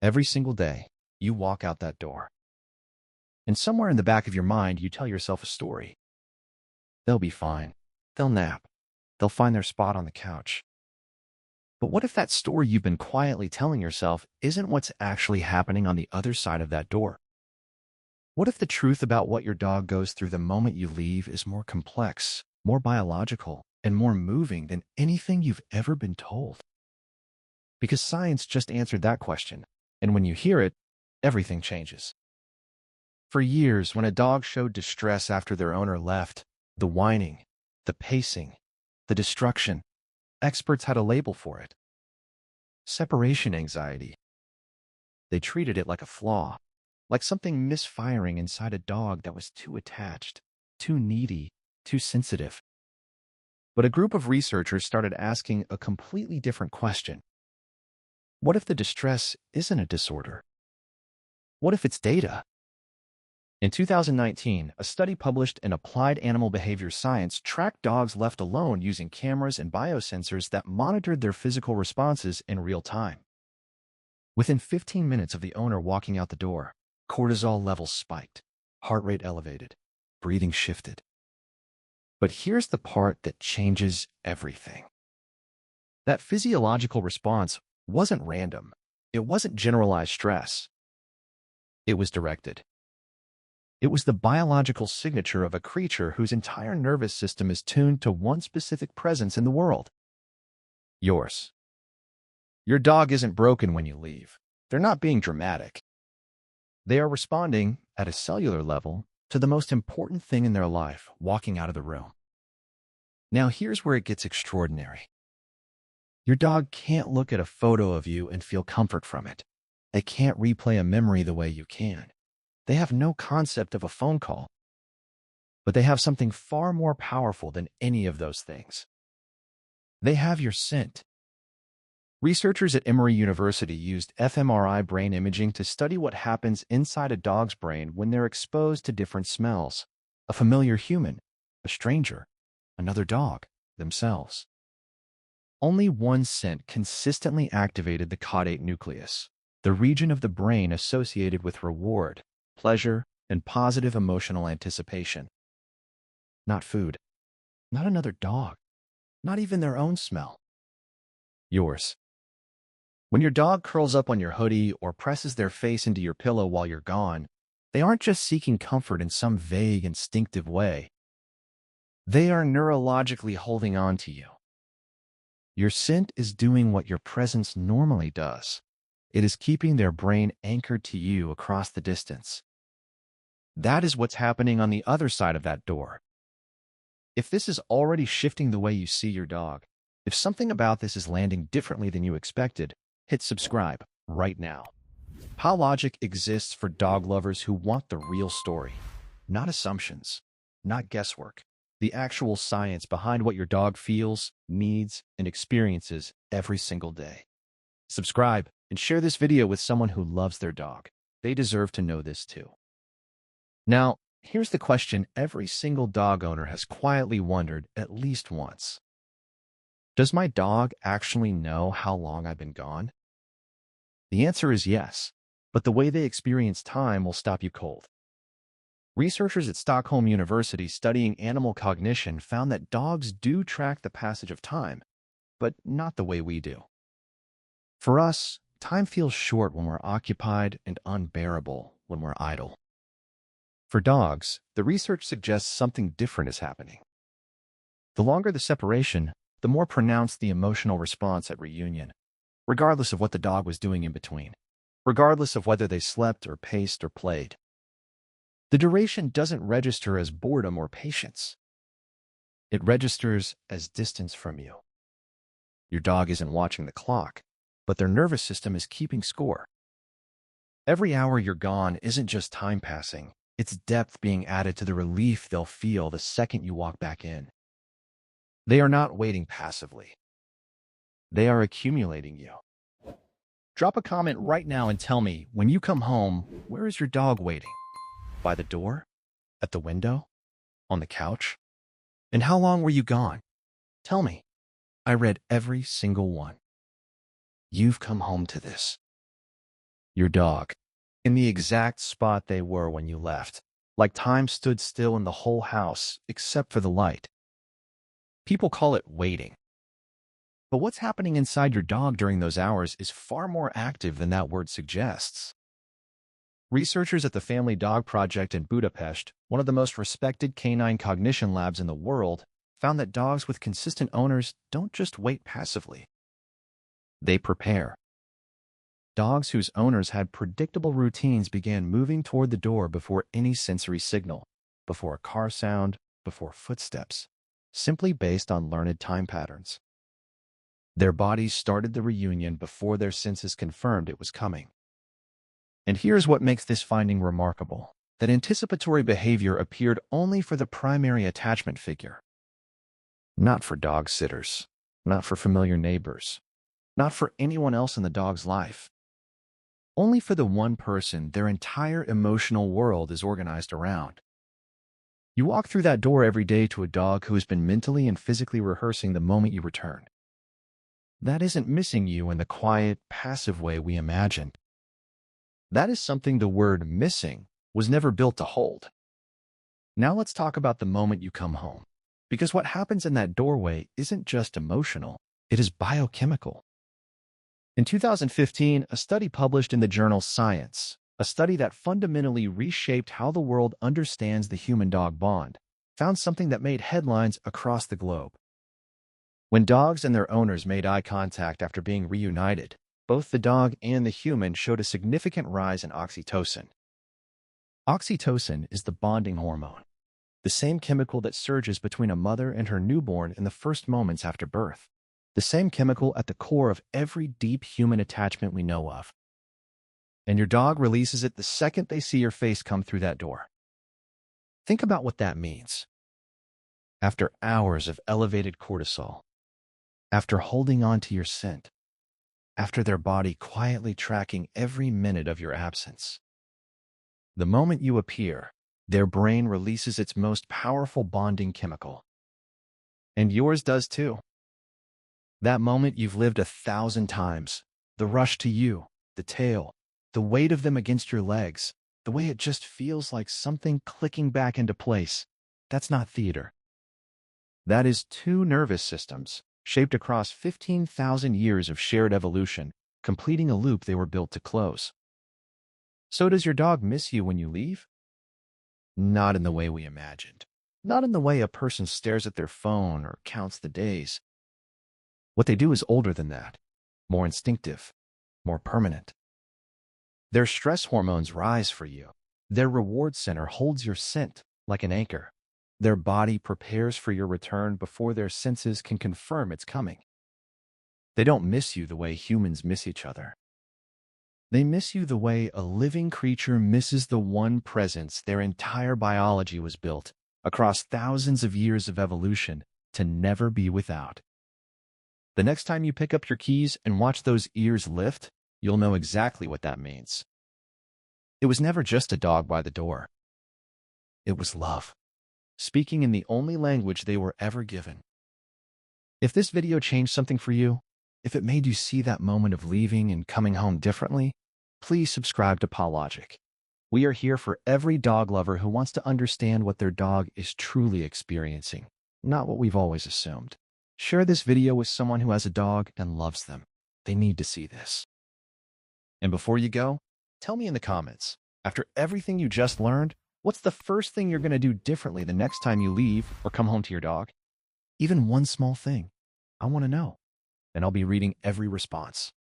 Every single day, you walk out that door. And somewhere in the back of your mind, you tell yourself a story. They'll be fine. They'll nap. They'll find their spot on the couch. But what if that story you've been quietly telling yourself isn't what's actually happening on the other side of that door? What if the truth about what your dog goes through the moment you leave is more complex, more biological, and more moving than anything you've ever been told? Because science just answered that question, and when you hear it, everything changes. For years, when a dog showed distress after their owner left, the whining, the pacing, the destruction, experts had a label for it. Separation anxiety. They treated it like a flaw, like something misfiring inside a dog that was too attached, too needy, too sensitive. But a group of researchers started asking a completely different question. What if the distress isn't a disorder? What if it's data? In 2019, a study published in Applied Animal Behavior Science tracked dogs left alone using cameras and biosensors that monitored their physical responses in real time. Within 15 minutes of the owner walking out the door, cortisol levels spiked, heart rate elevated, breathing shifted. But here's the part that changes everything. That physiological response wasn't random. It wasn't generalized stress. It was directed. It was the biological signature of a creature whose entire nervous system is tuned to one specific presence in the world. Yours. Your dog isn't broken when you leave. They're not being dramatic. They are responding, at a cellular level, to the most important thing in their life, walking out of the room. Now here's where it gets extraordinary. Your dog can't look at a photo of you and feel comfort from it. They can't replay a memory the way you can. They have no concept of a phone call. But they have something far more powerful than any of those things. They have your scent. Researchers at Emory University used fMRI brain imaging to study what happens inside a dog's brain when they're exposed to different smells. A familiar human, a stranger, another dog, themselves. Only one scent consistently activated the caudate nucleus, the region of the brain associated with reward, pleasure, and positive emotional anticipation. Not food, not another dog, not even their own smell. Yours. When your dog curls up on your hoodie or presses their face into your pillow while you're gone, they aren't just seeking comfort in some vague, instinctive way. They are neurologically holding on to you. Your scent is doing what your presence normally does. It is keeping their brain anchored to you across the distance. That is what's happening on the other side of that door. If this is already shifting the way you see your dog, if something about this is landing differently than you expected, hit subscribe right now. PawLogic exists for dog lovers who want the real story, not assumptions, not guesswork, the actual science behind what your dog feels, needs, and experiences every single day. Subscribe and share this video with someone who loves their dog. They deserve to know this too. Now, here's the question every single dog owner has quietly wondered at least once. Does my dog actually know how long I've been gone? The answer is yes, but the way they experience time will stop you cold. Researchers at Stockholm University studying animal cognition found that dogs do track the passage of time, but not the way we do. For us, time feels short when we're occupied and unbearable when we're idle. For dogs, the research suggests something different is happening. The longer the separation, the more pronounced the emotional response at reunion, regardless of what the dog was doing in between, regardless of whether they slept or paced or played. The duration doesn't register as boredom or patience. It registers as distance from you. Your dog isn't watching the clock, but their nervous system is keeping score. Every hour you're gone isn't just time passing, it's depth being added to the relief they'll feel the second you walk back in. They are not waiting passively. They are accumulating you. Drop a comment right now and tell me, when you come home, where is your dog waiting? By the door? At the window? On the couch? And how long were you gone? Tell me. I read every single one. You've come home to this. your dog, in the exact spot they were when you left, like time stood still in the whole house except for the light. People call it waiting. But what's happening inside your dog during those hours is far more active than that word suggests. Researchers at the Family Dog Project in Budapest, one of the most respected canine cognition labs in the world, found that dogs with consistent owners don't just wait passively. They prepare. Dogs whose owners had predictable routines began moving toward the door before any sensory signal, before a car sound, before footsteps, simply based on learned time patterns. Their bodies started the reunion before their senses confirmed it was coming. And here's what makes this finding remarkable: that anticipatory behavior appeared only for the primary attachment figure. Not for dog sitters, not for familiar neighbors, not for anyone else in the dog's life. Only for the one person their entire emotional world is organized around. You walk through that door every day to a dog who has been mentally and physically rehearsing the moment you return. That isn't missing you in the quiet, passive way we imagined. That is something the word missing was never built to hold. Now let's talk about the moment you come home. Because what happens in that doorway isn't just emotional, it is biochemical. In 2015, a study published in the journal Science, a study that fundamentally reshaped how the world understands the human-dog bond, found something that made headlines across the globe. When dogs and their owners made eye contact after being reunited, both the dog and the human showed a significant rise in oxytocin. Oxytocin is the bonding hormone, the same chemical that surges between a mother and her newborn in the first moments after birth. The same chemical at the core of every deep human attachment we know of. And your dog releases it the second they see your face come through that door. Think about what that means. After hours of elevated cortisol, after holding on to your scent, after their body quietly tracking every minute of your absence, the moment you appear, their brain releases its most powerful bonding chemical. And yours does too. That moment you've lived 1,000 times, the rush to you, the tail, the weight of them against your legs, the way it just feels like something clicking back into place. That's not theater. That is two nervous systems, shaped across 15,000 years of shared evolution, completing a loop they were built to close. So does your dog miss you when you leave? Not in the way we imagined. Not in the way a person stares at their phone or counts the days. What they do is older than that, more instinctive, more permanent. Their stress hormones rise for you. Their reward center holds your scent like an anchor. Their body prepares for your return before their senses can confirm it's coming. They don't miss you the way humans miss each other. They miss you the way a living creature misses the one presence their entire biology was built, across thousands of years of evolution, to never be without. The next time you pick up your keys and watch those ears lift, you'll know exactly what that means. It was never just a dog by the door. It was love, speaking in the only language they were ever given. If this video changed something for you, if it made you see that moment of leaving and coming home differently, please subscribe to Pawlogic. We are here for every dog lover who wants to understand what their dog is truly experiencing, not what we've always assumed. Share this video with someone who has a dog and loves them. They need to see this. And before you go, tell me in the comments, after everything you just learned, what's the first thing you're going to do differently the next time you leave or come home to your dog? Even one small thing. I want to know. And I'll be reading every response.